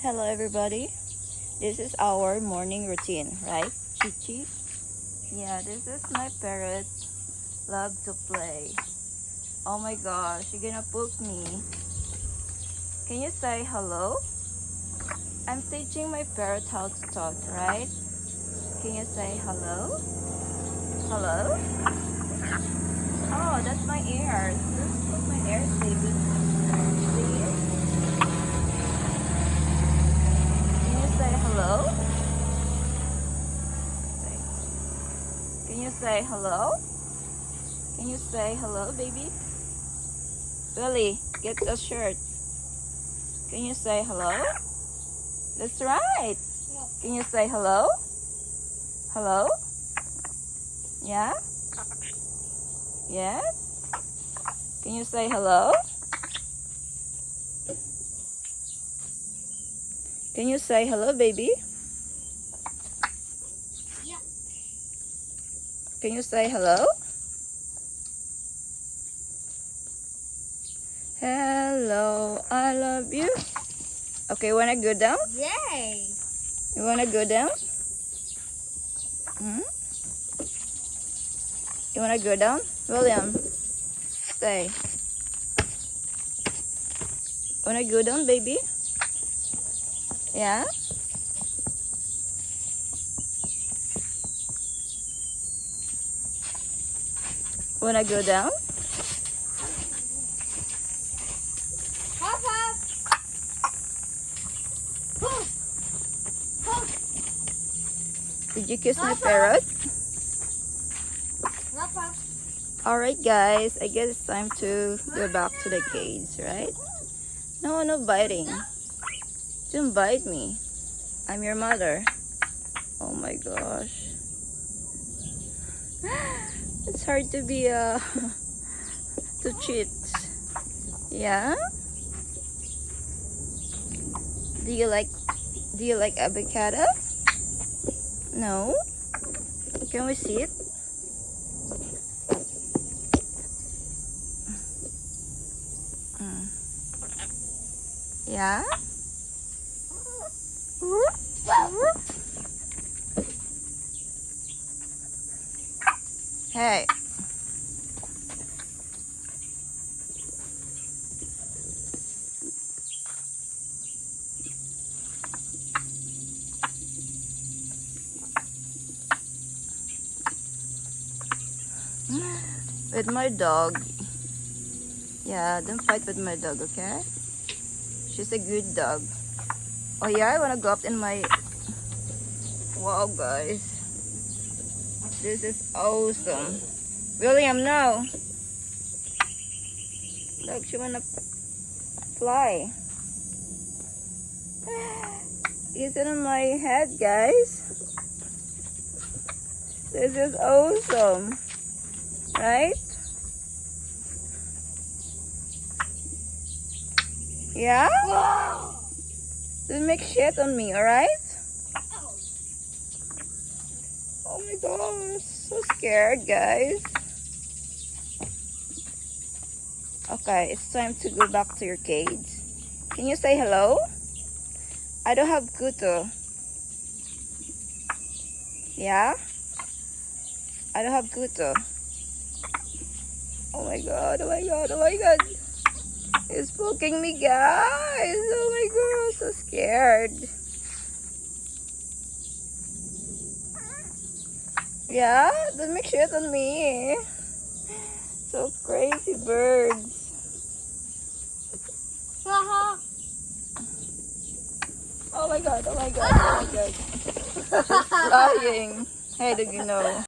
Hello everybody. This is our morning routine, right? Chichi? Yeah, this is my parrot. Love to play. Oh my gosh, you're gonna poke me. Can you say hello? I'm teaching my parrot how to talk, right? Can you say hello? Hello? Oh, that's my ears. That's my ears, baby. See? Can you say hello? Can you say hello? Can you say hello, baby? Billy, get the shirt. Can you say hello? That's right. Can you say hello? Hello? Yeah? Yes? Can you say hello? Can you say hello, baby? Yeah. Can you say hello? Hello, I love you. Okay, wanna go down? Yay. You wanna go down? You wanna go down? William, stay. Wanna go down, baby? Yeah? Wanna go down? Hop, hop. Hop. Hop. Did you kiss my parrot? Hop, hop. Alright guys, I guess it's time to go back to the cage, right? No, no biting. Don't bite me. I'm your mother. Oh my gosh. It's hard to be to cheat. Yeah? Do you like avocado? No? Can we see it? Yeah? Hey. With my dog. Yeah, don't fight with my dog, okay? She's a good dog. Oh yeah, I wanna go up in my... Wow, guys. This is awesome. William, no. Look, she wanna fly. Is it on my head, guys? This is awesome. Right? Yeah? Don't make shit on me, alright? Oh my gosh, so scared, guys. Okay, it's time to go back to your cage. Can you say hello? I don't have kuto. Yeah? I don't have kuto. Oh my god, oh my god, oh my god. It's poking me, guys. Oh my god, I'm so scared. Yeah? Don't make shit on me. So crazy birds. Oh my god, oh my god, oh my god. She's flying. Hey, did you know?